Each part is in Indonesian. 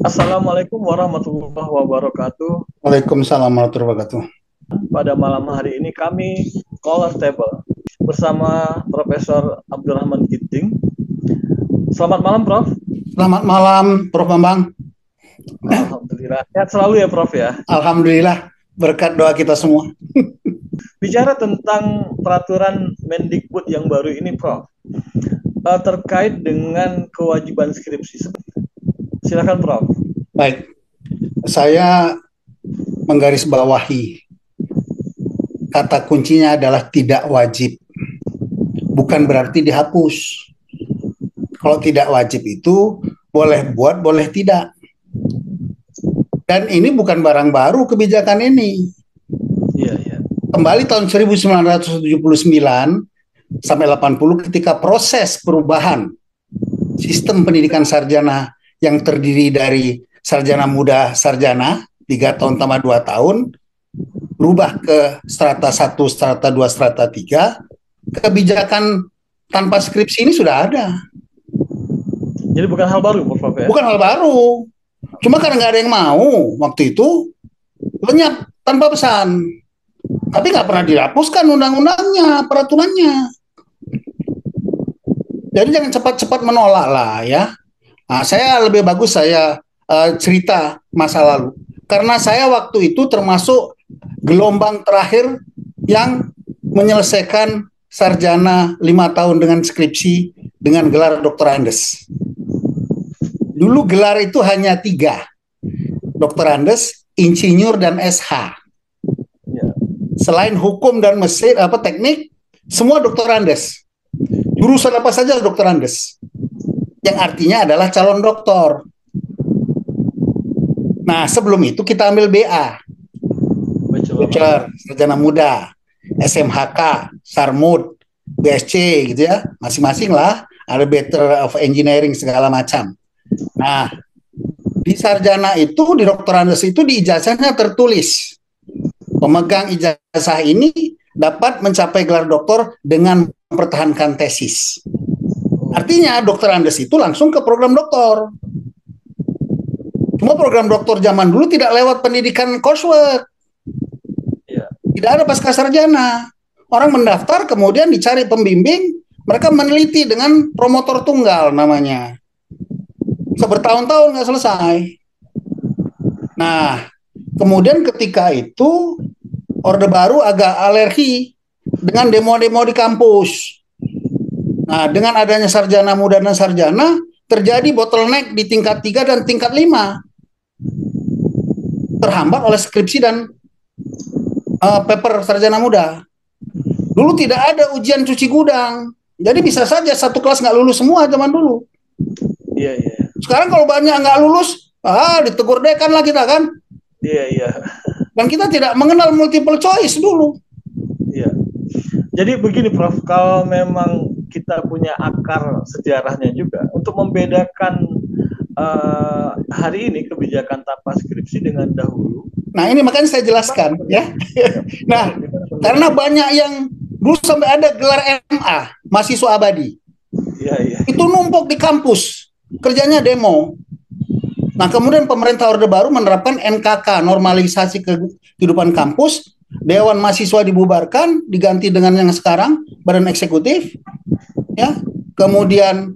Assalamualaikum warahmatullahi wabarakatuh. Waalaikumsalam warahmatullahi wabarakatuh. Pada malam hari ini kami Scholar Table bersama Profesor Abdurrahman Ginting. Selamat malam, Prof. Selamat malam, Prof. Bambang. Alhamdulillah. Sehat selalu ya, Prof ya. Alhamdulillah, berkat doa kita semua. Bicara tentang peraturan Mendikbud yang baru ini, Prof, terkait dengan kewajiban skripsi. Silakan, Prof. Baik, saya menggarisbawahi kata kuncinya adalah tidak wajib. Bukan berarti dihapus. Kalau tidak wajib itu boleh buat, boleh tidak. Dan ini bukan barang baru kebijakan ini. Iya. Kembali tahun 1979 sampai 80 ketika proses perubahan sistem pendidikan sarjana yang terdiri dari sarjana muda, sarjana 3 tahun tambah 2 tahun berubah ke strata 1, strata 2, strata 3, kebijakan tanpa skripsi ini sudah ada. Jadi bukan hal baru, Prof ya? Bukan hal baru. Cuma karena nggak ada yang mau waktu itu, lenyap tanpa pesan. Tapi nggak pernah dihapuskan undang-undangnya, peraturannya. Jadi jangan cepat-cepat menolak lah ya. Nah, saya lebih bagus saya cerita masa lalu. Karena saya waktu itu termasuk gelombang terakhir yang menyelesaikan sarjana 5 tahun dengan skripsi dengan gelar Dr. Andes. Dulu gelar itu hanya 3. Dr. Andes, Insinyur, dan SH. Selain hukum dan mesin, teknik, semua Dr. Andes. Jurusan apa saja Dr. Andes. Yang artinya adalah calon doktor. Nah, sebelum itu kita ambil BA. Bachelor, sarjana muda, SMHK, Sarmud, BSc gitu ya. Masing-masing lah, ada Bachelor of Engineering segala macam. Nah, di sarjana itu, di Dr. Andes itu di ijazahnya tertulis pemegang ijazah ini dapat mencapai gelar doktor dengan mempertahankan tesis. Artinya Dr. Andes itu langsung ke program doktor. Cuma program doktor zaman dulu tidak lewat pendidikan coursework. Tidak ada pasca sarjana. Orang mendaftar kemudian dicari pembimbing, mereka meneliti dengan promotor tunggal namanya. Bertahun-tahun nggak selesai. Nah, kemudian ketika itu Orde Baru agak alergi dengan demo-demo di kampus. Nah, dengan adanya sarjana muda dan sarjana, terjadi bottleneck di tingkat 3 dan tingkat 5. Terhambat oleh skripsi dan paper sarjana muda. Dulu tidak ada ujian cuci gudang. Jadi bisa saja satu kelas nggak lulus semua zaman dulu. Iya. Sekarang kalau banyak nggak lulus, ditegur dekan lah kita kan. Iya. Dan kita tidak mengenal multiple choice dulu. Iya. Jadi begini, Prof, kalau memang kita punya akar sejarahnya juga untuk membedakan hari ini kebijakan tanpa skripsi dengan dahulu. Nah, ini makanya saya jelaskan ya. Nah, karena banyak yang dulu sampai ada gelar MA, mahasiswa abadi. Iya. Itu numpuk di kampus, kerjanya demo. Nah, kemudian pemerintah Orde Baru menerapkan NKK, normalisasi kehidupan kampus, Dewan Mahasiswa dibubarkan, diganti dengan yang sekarang, Badan Eksekutif, ya. Kemudian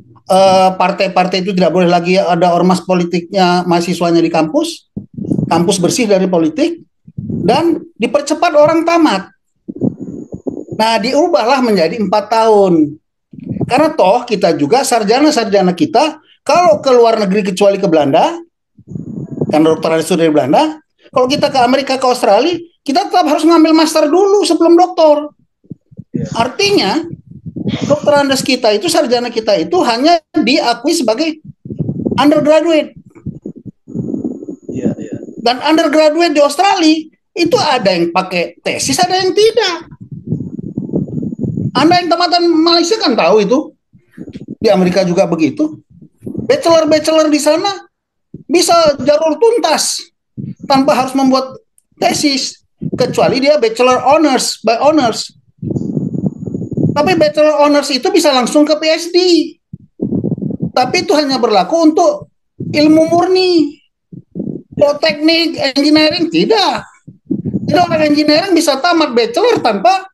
partai-partai itu tidak boleh lagi ada ormas politiknya mahasiswanya di kampus, kampus bersih dari politik, dan dipercepat orang tamat. Nah, diubahlah menjadi 4 tahun. Karena toh kita juga sarjana-sarjana kita, kalau ke luar negeri kecuali ke Belanda, kan dokter itu dari Belanda, kalau kita ke Amerika, ke Australia, kita tetap harus ngambil master dulu sebelum doktor. Artinya, Dr. Andes kita itu, sarjana kita itu hanya diakui sebagai undergraduate. Iya. Dan undergraduate di Australia, itu ada yang pakai tesis, ada yang tidak. Anda yang tamatan Malaysia kan tahu itu. Di Amerika juga begitu. Bachelor di sana bisa jalur tuntas tanpa harus membuat tesis, kecuali dia bachelor honors by honors. Tapi bachelor honors itu bisa langsung ke PhD. Tapi itu hanya berlaku untuk ilmu murni. Kalau teknik, engineering tidak. Jadi orang engineering bisa tamat bachelor tanpa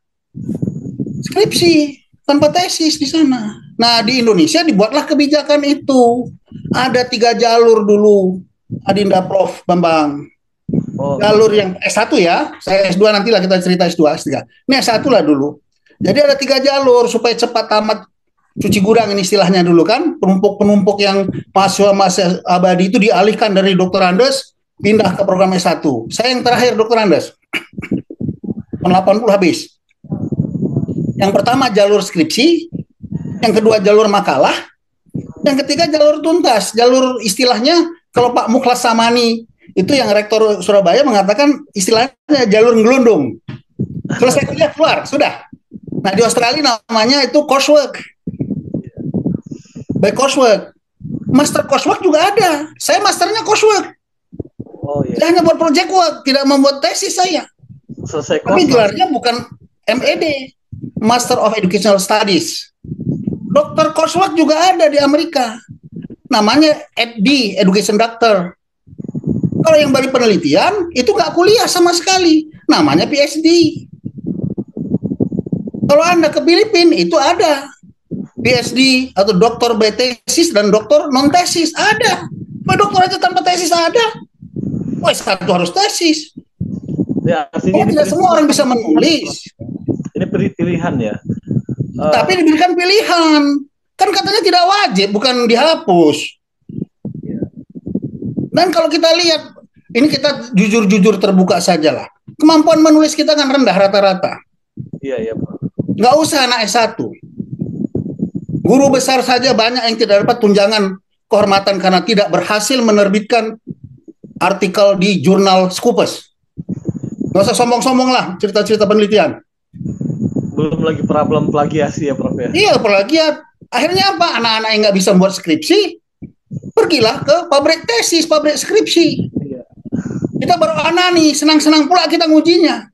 skripsi, tanpa tesis di sana. Nah, di Indonesia dibuatlah kebijakan itu. Ada 3 jalur dulu, Adinda Prof. Bambang. Oh, Jalur yang S1 ya, saya S2 nanti lah kita cerita S2, S3. Ini S1 lah dulu. Jadi ada 3 jalur supaya cepat tamat cuci gudang ini istilahnya dulu kan. Penumpuk-penumpuk yang mahasiswa abadi itu dialihkan dari Dr. Andes pindah ke program S1. Saya yang terakhir Dr. Andes. Tahun 80 habis. Yang pertama jalur skripsi, yang kedua jalur makalah, yang ketiga jalur tuntas. Jalur istilahnya kalau Pak Mukhlas Samani itu yang rektor Surabaya mengatakan istilahnya jalur ngelundung. Selesai kuliah keluar, sudah. Nah di Australia namanya itu coursework. By coursework. Master coursework juga ada. Saya masternya coursework. Oh, iya. Saya hanya buat project work, tidak membuat tesis saya. Selesai Tapi gelarnya bukan MED, Master of Educational Studies. Dokter coursework juga ada di Amerika. Namanya ED, Education Doctor. Kalau yang bagi penelitian, itu nggak kuliah sama sekali. Namanya PhD. Kalau Anda ke Filipina, itu ada PhD atau doktor bertesis dan doktor non tesis ada. Dokter aja tanpa tesis ada. Wah, satu harus tesis. Ya, artinya tidak semua orang bisa menulis. Ini pilihan ya. Tapi diberikan pilihan. Kan katanya tidak wajib, bukan dihapus. Dan kalau kita lihat, ini kita jujur-jujur terbuka saja lah. Kemampuan menulis kita kan rendah rata-rata. Iya, iya, Pak. Nggak usah anak S1. Guru besar saja banyak yang tidak dapat tunjangan kehormatan karena tidak berhasil menerbitkan artikel di jurnal Scopus. Nggak usah sombong-sombong lah cerita-cerita penelitian. Belum lagi problem plagiasi ya, Prof ya? Iya, plagiat. Akhirnya apa? Anak-anak yang nggak bisa membuat skripsi, pergilah ke pabrik tesis, pabrik skripsi. Iya. Kita baru anani, senang-senang pula kita ngujinya.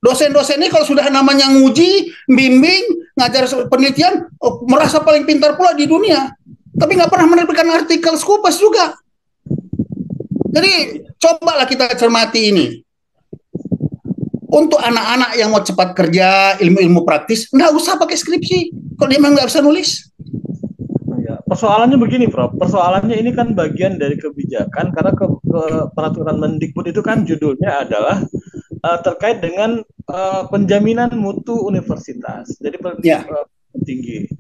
Dosen-dosen ini kalau sudah namanya nguji, bimbing, ngajar penelitian, merasa paling pintar pula di dunia. Tapi nggak pernah menerbitkan artikel Scopus juga. Jadi cobalah kita cermati ini. Untuk anak-anak yang mau cepat kerja, ilmu-ilmu praktis, nggak usah pakai skripsi. Kalau dia memang nggak bisa nulis. Ya, persoalannya begini, Prof. Persoalannya ini kan bagian dari kebijakan, karena peraturan Mendikbud itu kan judulnya adalah terkait dengan penjaminan mutu universitas. Jadi tinggi.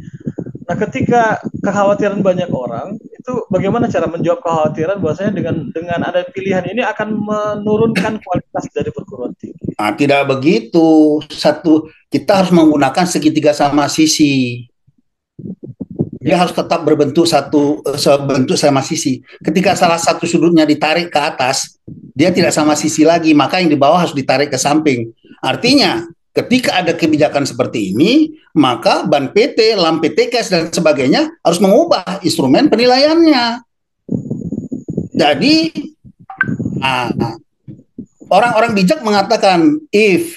Nah, ketika kekhawatiran banyak orang, itu bagaimana cara menjawab kekhawatiran bahwasanya dengan ada pilihan ini akan menurunkan kualitas dari perguruan tinggi? Nah, tidak begitu. Kita harus menggunakan segitiga sama sisi. Dia harus tetap berbentuk sebentuk sama sisi. Ketika salah satu sudutnya ditarik ke atas, dia tidak sama sisi lagi, maka yang di bawah harus ditarik ke samping. Artinya, ketika ada kebijakan seperti ini, maka Ban PT, LAM PTKes, dan sebagainya harus mengubah instrumen penilaiannya. Jadi, orang-orang bijak mengatakan, if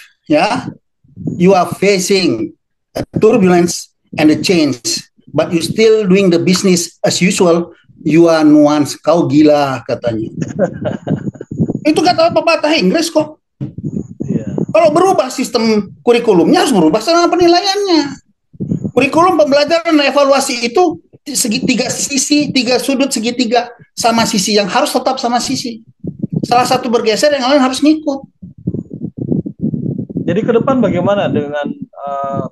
you are facing a turbulence and a change, but you still doing the business as usual, you are nuance. Kau gila, katanya. Itu kata pepatah Inggris kok. Kalau berubah sistem kurikulumnya, harus berubah sama penilaiannya. Kurikulum pembelajaran dan evaluasi itu tiga sudut segitiga sama sisi yang harus tetap sama sisi. Salah satu bergeser, yang lain harus ngikut. Jadi ke depan bagaimana dengan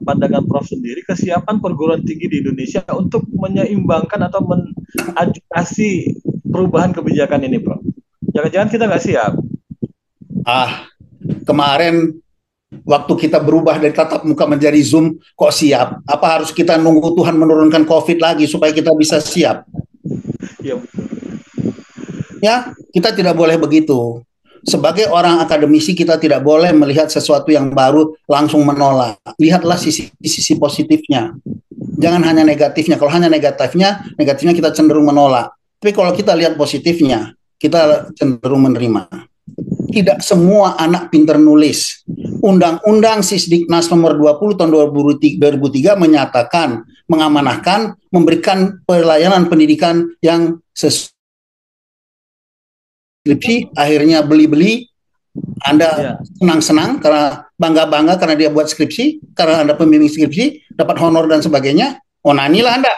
pandangan Prof sendiri kesiapan perguruan tinggi di Indonesia untuk menyeimbangkan atau mengadjustasi perubahan kebijakan ini, Prof? Jangan-jangan kita nggak siap. Kemarin waktu kita berubah dari tatap muka menjadi Zoom, kok siap? Apa harus kita nunggu Tuhan menurunkan COVID lagi supaya kita bisa siap? Ya, kita tidak boleh begitu. Sebagai orang akademisi, kita tidak boleh melihat sesuatu yang baru langsung menolak. Lihatlah sisi positifnya. Jangan hanya negatifnya. Kalau hanya negatifnya kita cenderung menolak. Tapi kalau kita lihat positifnya, kita cenderung menerima. Tidak semua anak pintar nulis. Undang-Undang Sisdiknas nomor 20 tahun 2003 menyatakan, mengamanahkan, memberikan pelayanan pendidikan yang sesuai skripsi, akhirnya beli-beli, Anda senang-senang karena bangga-bangga karena dia buat skripsi, karena Anda pembimbing skripsi, dapat honor dan sebagainya, onanilah Anda.